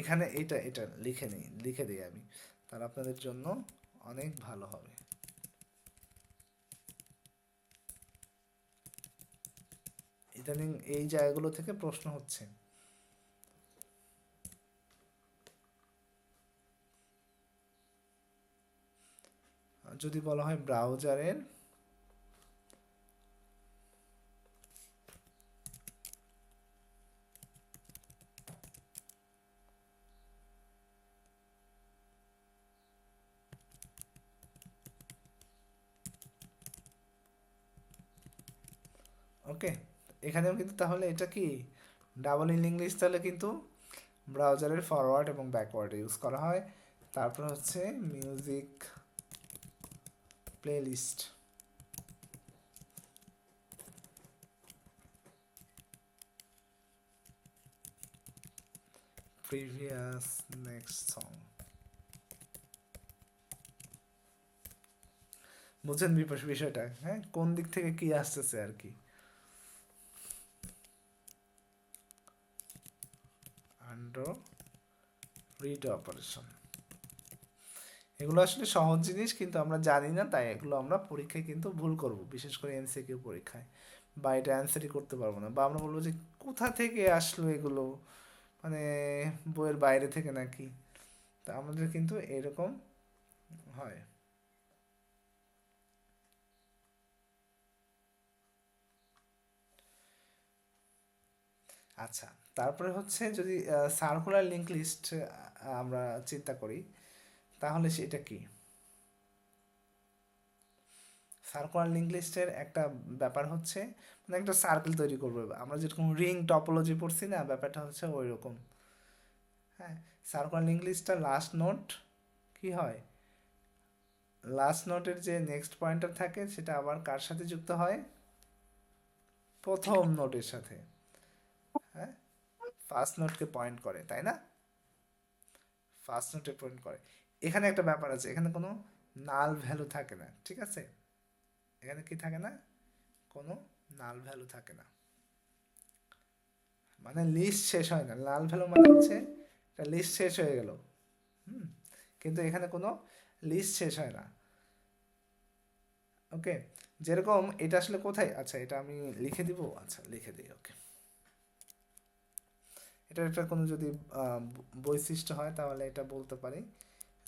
[SPEAKER 1] এখানে এটা এটা লিখে নিই, লিখে দিই আমি, তাহলে আপনাদের জন্য অনেক ভালো হবে। ইদানিং এই জায়গাগুলো থেকে প্রশ্ন হচ্ছে। যদি বলা হয় ব্রাউজারের ওকে, এখানেও কিন্তু তাহলে এটা কি ডাবল ইন ইংলিশ, তাহলে কিন্তু ব্রাউজারের ফরওয়ার্ড এবং ব্যাকওয়ার্ড ইউজ করা হয়। তারপর হচ্ছে music playlist, previous, next song. বুঝছেন বিষয়টা? হ্যাঁ, কোন দিক থেকে কি আসতেছে আর কি। আন্ডো রিড অপারেশন, এগুলো আসলে সহজ জিনিস, কিন্তু আমরা জানি না, তাই এগুলো আমরা পরীক্ষায় কিন্তু ভুল করব, বিশেষ করে এমসিকিউ পরীক্ষায়, বা এটা অ্যান্সারই করতে পারবো না, বা আমরা বলবো যে কোথা থেকে আসলো এগুলো, মানে বইয়ের বাইরে থেকে নাকি। তা আমাদের কিন্তু এরকম হয়। আচ্ছা, তারপরে হচ্ছে যদি সার্কুলার লিঙ্ক লিস্ট আমরা চিন্তা করি, তাহলে সেটা কি? সার্কুলার লিঙ্ক লিস্টের একটা ব্যাপার হচ্ছে, মানে একটা সার্কেল তৈরি করবো, আমরা যেরকম রিং টপোলজি পড়ছি না, ব্যাপারটা হচ্ছে ওই রকম। হ্যাঁ, সার্কুলার লিঙ্ক লিস্টটা লাস্ট নোট কি হয়, লাস্ট নোটের যে নেক্সট পয়েন্টার থাকে সেটা আবার কার সাথে যুক্ত হয়, প্রথম নোটের সাথে। হ্যাঁ, ফার্স্ট নোটকে পয়েন্ট করে, তাই না? ফার্স্ট নোটে পয়েন্ট করে। এখানে একটা ব্যাপার আছে, এখানে কোনো নাল ভ্যালু থাকে না, ঠিক আছে? এখানে কি থাকে না, কোনো নাল ভ্যালু থাকে না, মানে লিস্ট শেষ হয় না, নাল ভ্যালু মানে হচ্ছে লিস্ট শেষ হয়ে গেল। হুম, কিন্তু এখানে কোনো লিস্ট শেষ হয় না। ওকে, যেরকম এটা আসলে কোথায়, আচ্ছা এটা আমি লিখে দিব, আচ্ছা লিখে দিই। ওকে, এটার একটা কোনো যদি বৈশিষ্ট্য হয় তাহলে এটা বলতে পারি,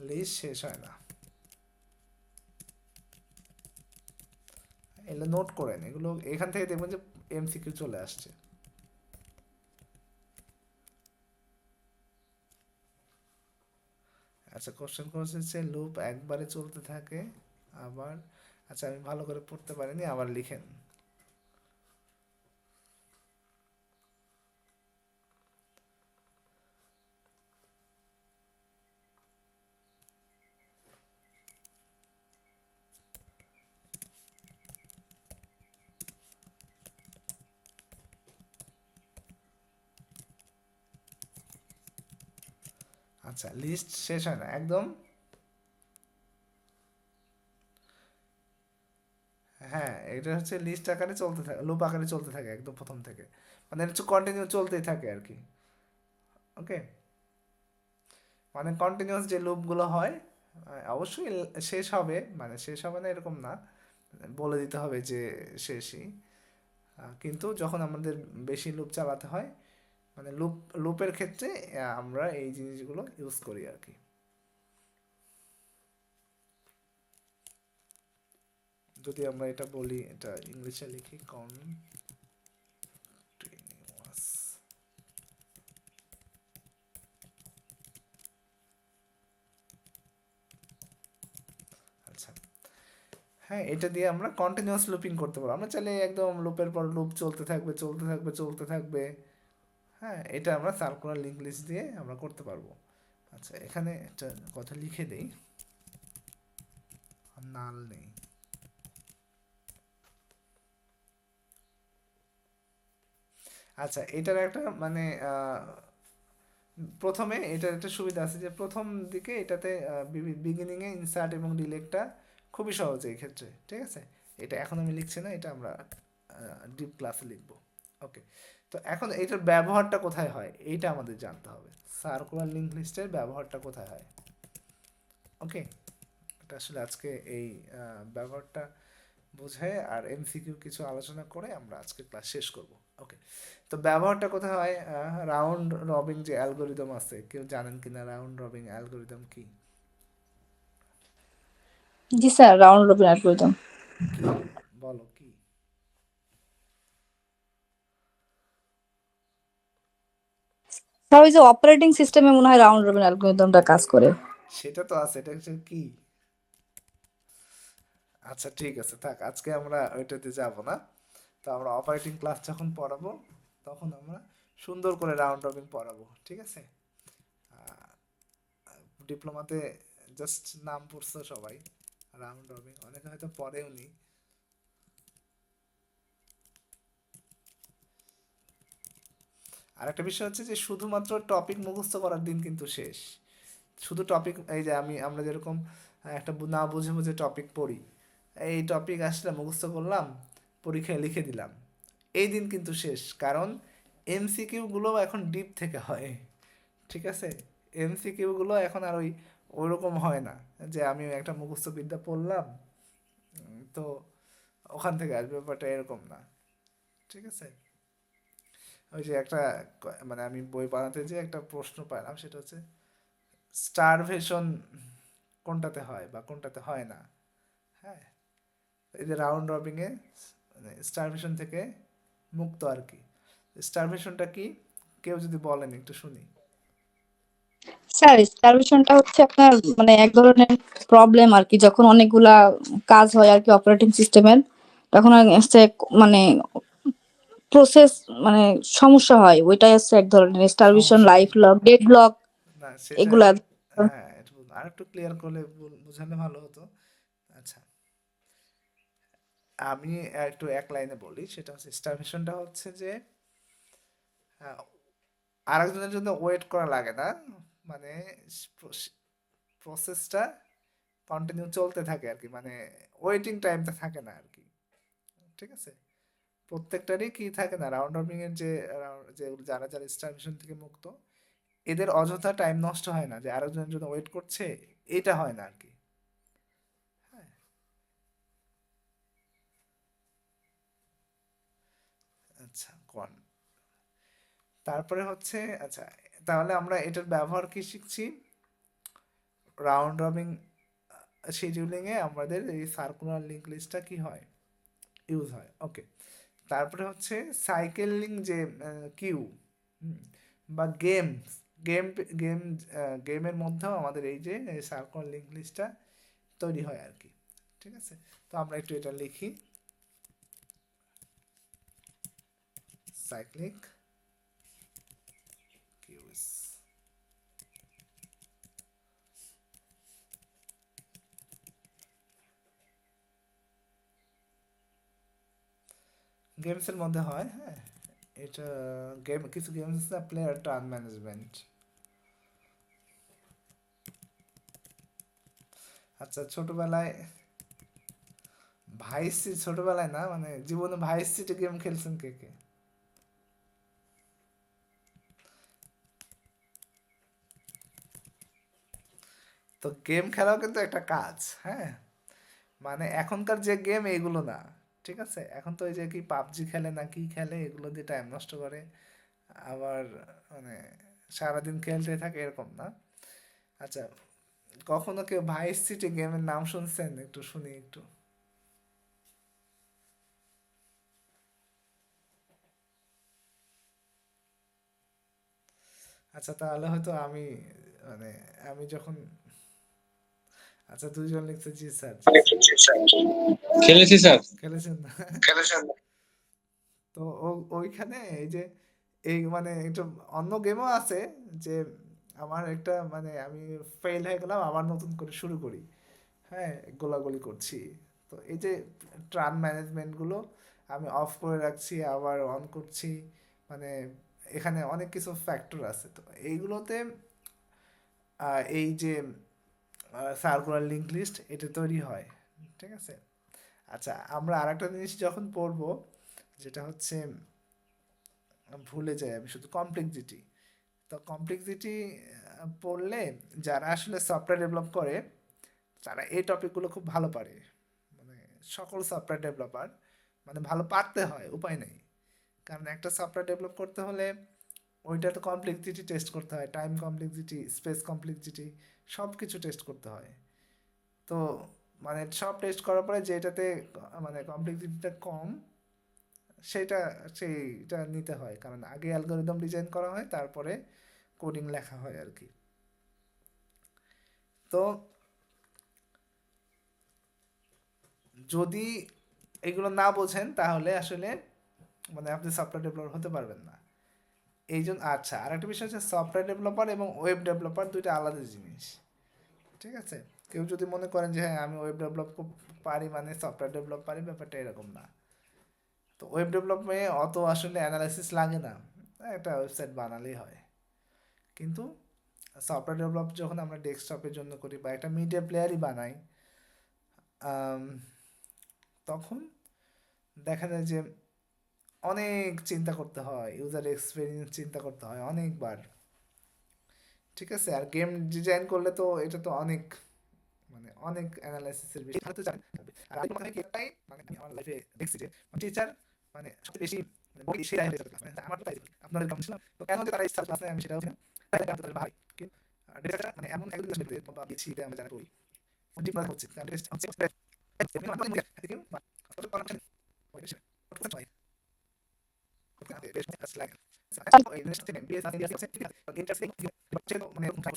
[SPEAKER 1] লিস্ট শেষ হয় না। এগুলো নোট করেন, এগুলো এখান থেকে দেখবেন যে এমসিকিউ চলে আসছে। আচ্ছা, কোশ্চেন হচ্ছে লুপ একবারে চলতে থাকে, আবার, আচ্ছা আমি ভালো করে পড়তে পারিনি, আবার লিখেন। আচ্ছা, লিস্ট শেষ হয় না একদম। হ্যাঁ, এটা হচ্ছে লিস্ট আকারে চলতে থাকে, লুপ আকারে চলতে থাকে একদম প্রথম থেকে, মানে এটা হচ্ছে কন্টিনিউ চলতেই থাকে আর কি। ওকে, মানে কন্টিনিউয়াস যে লুপগুলো হয় অবশ্যই শেষ হবে, মানে শেষ হবে না এরকম না, বলে দিতে হবে যে শেষই। কিন্তু যখন আমাদের বেশি লুপ চালাতে হয়, মানে লুপের ক্ষেত্রে আমরা এই জিনিসগুলো ইউজ করি আর কি। যদি আমরা এটা বলি, এটা ইংলিশে লিখি কন্টিনিউয়াস। আচ্ছা, হ্যাঁ, এটা দিয়ে আমরা কন্টিনিউয়াস লুপিং করতে পারবো। আমরা চাইলে একদম লুপের পর লুপ চলতে থাকবে চলতে থাকবে চলতে থাকবে। হ্যাঁ, এটা আমরা সার্কুলার লিঙ্ক লিস্ট দিয়ে আমরা করতে পারবো। আচ্ছা, এখানে একটা কথা লিখে দেই, নাল নেই। আচ্ছা, এটার একটা মানে প্রথমে এটার একটা সুবিধা আছে যে প্রথম দিকে এটাতে বিগিনিং এ ইনসার্ট এবং ডিলেটটা খুবই সহজ এই ক্ষেত্রে, ঠিক আছে। এটা এখন আমি লিখছি না, এটা আমরা ডিপ ক্লাসে লিখবো। ওকে, তো এখন এটার ব্যবহারটা কোথায় হয় এইটা আমাদের জানতে হবে। সার্কুলার লিঙ্ক লিস্টের ব্যবহারটা কোথায় হয়। ওকে, এটা আসলে আজকে এই ব্যবহারটা বুঝে আর এমসিকিউ কিছু আলোচনা করে আমরা আজকে ক্লাস শেষ করব। ওকে, তো ব্যবহারটা কোথায় হয়, রাউন্ড রবিন যে অ্যালগোরিদম আছে, কেউ জানেন কিনা রাউন্ড রবিন অ্যালগোরিদম কি?
[SPEAKER 3] জি স্যার, রাউন্ড রবিন অ্যালগরিদম।
[SPEAKER 1] কি, বলো কি?
[SPEAKER 3] স্যার ওই যে অপারেটিং সিস্টেমে মনে হয় রাউন্ড রবিন অ্যালগরিদমটা কাজ করে।
[SPEAKER 1] সেটা তো আছে, এটা হচ্ছে কি। আচ্ছা ঠিক আছে, থাক, আজকে আমরা ওইটাতে যাব না। তো আমরা অপারেটিং ক্লাস যখন পড়াবো তখন আমরা সুন্দর করে রাউন্ড রবিন পড়াবো, ঠিক আছে। ডিপ্লোমাতে জাস্ট নাম পড়ছো সবাই, রাউন্ড রবিন অনেকে হয়তো পড়েও নি। আর একটা বিষয় হচ্ছে যে শুধুমাত্র টপিক মুখস্থ করার দিন কিন্তু শেষ। শুধু টপিক, এই যে আমরা যেরকম একটা না বুঝে বুঝে টপিক পড়ি, এই টপিক আসলে মুখস্থ করলাম, পরীক্ষায় লিখে দিলাম, এই দিন কিন্তু শেষ। কারণ এমসিকিউ গুলো এখন ডিপ থেকে হয়, ঠিক আছে। এমসিকিউ গুলো এখন আর ওইরকম হয় না যে আমি একটা মুখস্থ বিদ্যা পড়লাম, তো ওখান থেকে আসবে, ব্যাপারটা এরকম না, ঠিক আছে। ওই যে একটা মানে আমি বই বানাতে যে একটা প্রশ্ন পাইলাম, সেটা হচ্ছে স্টারভেশন কোনটাতে হয় বা কোনটাতে হয় না। হ্যাঁ, এই যে রাউন্ড রবিং এ মানে স্টারভেশন থেকে মুক্ত আর কি। স্টারভেশনটা কি, কেউ যদি বলেন একটু শুনি।
[SPEAKER 3] স্যার স্টারভেশনটা হচ্ছে আপনার মানে এক ধরনের প্রবলেম আর কি, যখন অনেকগুলা কাজ হয় আর কি অপারেটিং সিস্টেমের, তখন হচ্ছে মানে প্রসেস মানে সমস্যা হয়, ওইটাই হচ্ছে এক ধরনের স্টারভেশন,
[SPEAKER 1] সমস্যা
[SPEAKER 3] লাইফ লক, ডেড লক
[SPEAKER 1] না সেটা,
[SPEAKER 3] এগুলা।
[SPEAKER 1] হ্যাঁ, একটু আর একটু ক্লিয়ার করলে বোঝালে ভালো হতো। আচ্ছা, আমি একটু এক লাইনে বলি, সেটা হচ্ছে স্টারভেশনটা হচ্ছে যে আরেকজনের জন্য ওয়েট করা লাগে না, মানে প্রসেসটা কন্টিনিউ চলতে থাকে আর কি, মানে ওয়েটিং টাইমটা থাকে না আর কি, ঠিক আছে। প্রত্যেকটারই কি থাকে না, রাউন্ড রবিং এর যে যে যারা যারা স্টারভেশন থেকে মুক্ত, এদের অযথা টাইম নষ্ট হয় না যে আরেকজনের জন্য ওয়েট করছে, এটা হয় না আর কি। হ্যাঁ, আচ্ছা কোন, তারপরে হচ্ছে, আচ্ছা, তাহলে আমরা এটার ব্যবহার কি শিখছি, রাউন্ড রবিং শিডিউলিং এ আমাদের এই সার্কুলার লিঙ্ক লিস্টটা কি হয়, ইউজ হয়। ওকে, তারপরে হচ্ছে সাইকেলিং যে কিউ বা গেম গেম গেমের মধ্যেও আমাদের এই যে সার্কুলার লিঙ্ক লিস্টটা তৈরি হয় আর কি, ঠিক আছে। তো আমরা একটু এটা লিখি, সাইক্লিক কিউস। গেমসের মধ্যে হয়, হ্যাঁ। এটা গেম, কিছু গেমস আছে প্লেয়ার টার্ন ম্যানেজমেন্ট, আচ্ছা, ছোটবেলায় ভাইস সিটি, ছোটবেলায় না মানে জীবনে ভাইস সিটি গেম খেলছেন কে কে? তো গেম খেলাও কিন্তু একটা কাজ, হ্যাঁ। মানে এখনকার যে গেম এগুলো না, ঠিক আছে। এখন তো ওই যে কি পাবজি খেলে না কি খেলে, এগুলো দিয়ে টাইম নষ্ট করে, আবার মানে সারাদিন খেলতে থাকে, এরকম না। আচ্ছা, কখনো কেউ ভাইস সিটি গেমের নাম শুনছেন? একটু শুনি একটু। আচ্ছা, তাহলে হয়তো আমি মানে আমি যখন, আচ্ছা দুইজন লিখছে জি স্যার, জি স্যার।
[SPEAKER 5] খেলেছি স্যার।
[SPEAKER 1] খেলেছেন না? তো ওইখানে এই যে এই মানে একটু অন্য গেমও আছে, যে আমার একটা মানে আমি ফেল হয়ে গেলাম, আবার নতুন করে শুরু করি, হ্যাঁ, গোলাগুলি করছি। তো এই যে ট্রান ম্যানেজমেন্ট গুলো আমি অফ করে রাখছি, আবার অন করছি, মানে এখানে অনেক কিছু ফ্যাক্টর আছে। তো এইগুলোতে এই যে সার্কুলার লিঙ্ক লিস্ট এটা তৈরি হয়, ঠিক আছে। আচ্ছা, আমরা আরেকটা জিনিস যখন পড়বো, যেটা হচ্ছে ভুলে যাই আমি শুধু, কমপ্লেক্সিটি। তো কমপ্লেক্সিটি পড়লে যারা আসলে সফটওয়্যার ডেভেলপ করে তারা এই টপিকগুলো খুব ভালো পারে। মানে সকল সফটওয়্যার ডেভেলপার মানে ভালো পারতে হয়, উপায় নেই। কারণ একটা সফটওয়্যার ডেভেলপ করতে হলে ওইটা তো কমপ্লেক্সিটি টেস্ট করতে হয়, টাইম কমপ্লেক্সিটি, স্পেস কমপ্লেক্সিটি, সব কিছু টেস্ট করতে হয়। তো মানে সব টেস্ট করার পরে যেটাতে মানে কমপ্লেক্সিটিটা কম, সেটা সেইটা নিতে হয়, কারণ আগে অ্যালগোরিদম ডিজাইন করা হয়, তারপরে কোডিং লেখা হয় আর কি। তো যদি এগুলো না বোঝেন তাহলে আসলে মানে আপনি সফটওয়্যার ডেভেলপার হতে পারবেন না। এই জন্য আচ্ছা, আরেকটা বিষয় হচ্ছে সফটওয়্যার ডেভেলপার এবং ওয়েব ডেভেলপার দুইটা আলাদা জিনিস, ঠিক আছে। কেউ যদি মনে করেন যে হ্যাঁ আমি ওয়েব ডেভেলপ পারি মানে সফটওয়্যার ডেভেলপ পারি, ব্যাপারটা এরকম না। তো ওয়েব ডেভেলপে অত আসলে অ্যানালাইসিস লাগে না, একটা ওয়েবসাইট বানালেই হয়। কিন্তু সফটওয়্যার ডেভেলপ যখন আমরা ডেস্কটপের জন্য করি বা একটা মিডিয়া প্লেয়ারই বানাই, আম, তখন দেখা যায় যে অনেক চিন্তা করতে হয়, ইউজার এক্সপিরিয়েন্স চিন্তা করতে হয় অনেকবার, ঠিক আছে। আর গেম ডিজাইন করলে তো এটা তো অনেক মানে অনেক অ্যানালাইসিসের বিষয় হতে জানেন। আর আমি তোমাকে একটাই মানে আমি আমার লাইফে দেখছি যে টিচার মানে সবচেয়ে বেশি মানে বই সেরাই হয়ে যাবে ক্লাস, আমার তো তাই আপনাদের কেমন ছিল, তো কেন যে তারা স্যার ক্লাস নেয় আমি সেটাও জানি না, তাই আমি তাদের ভাই কিন্তু ডেটা মানে এমন একদম ক্লাস নিতে বা বেশি এটা আমরা জানি করি ডিপ ক্লাস হচ্ছে কারণ টেস্ট হচ্ছে আমি মানে মনে করি কিন্তু আসলে কোন মানে ওই বেশি হয় বেশ কাজ লাগে। এই জিনিসটা থেকে বিএস আর ইন্ডিয়া আছে ইন্টারেস্টিং বাচ্চা মানে এরকম কাজ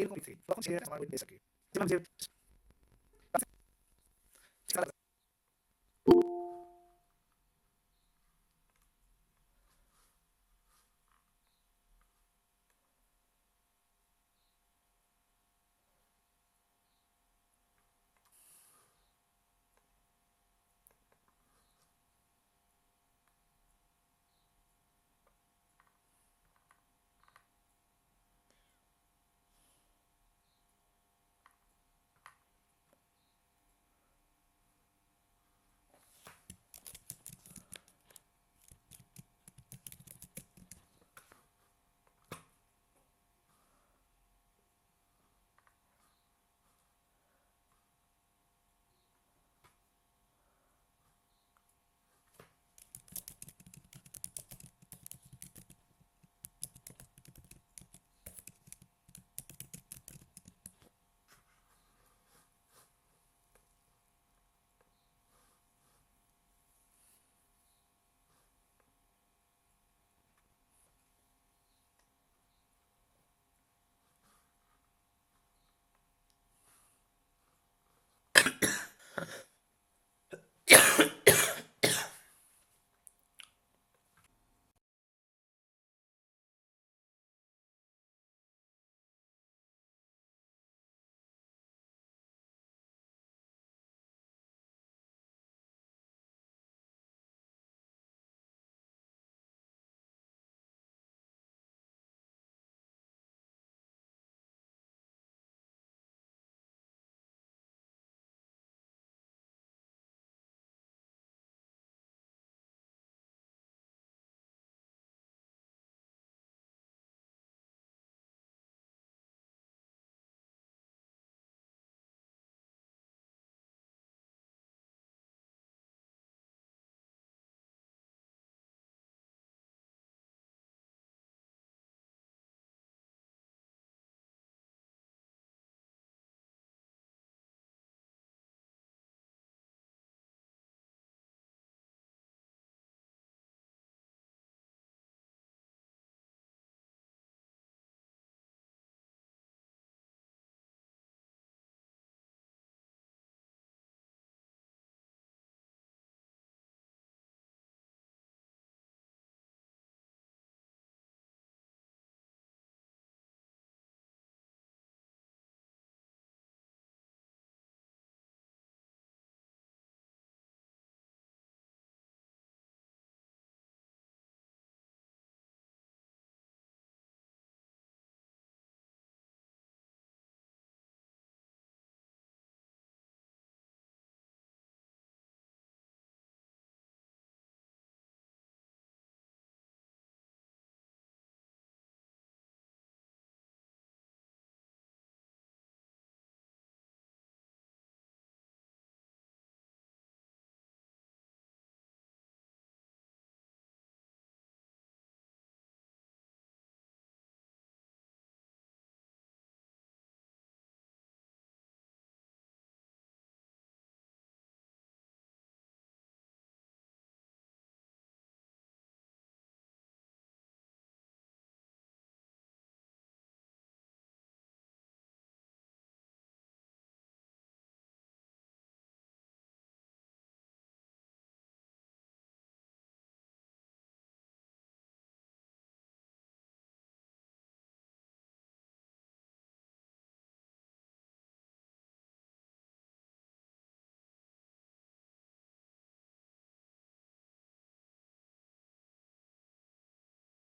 [SPEAKER 1] এরকম কিছু তখন সে আমার বেশ আর কি যেমন যে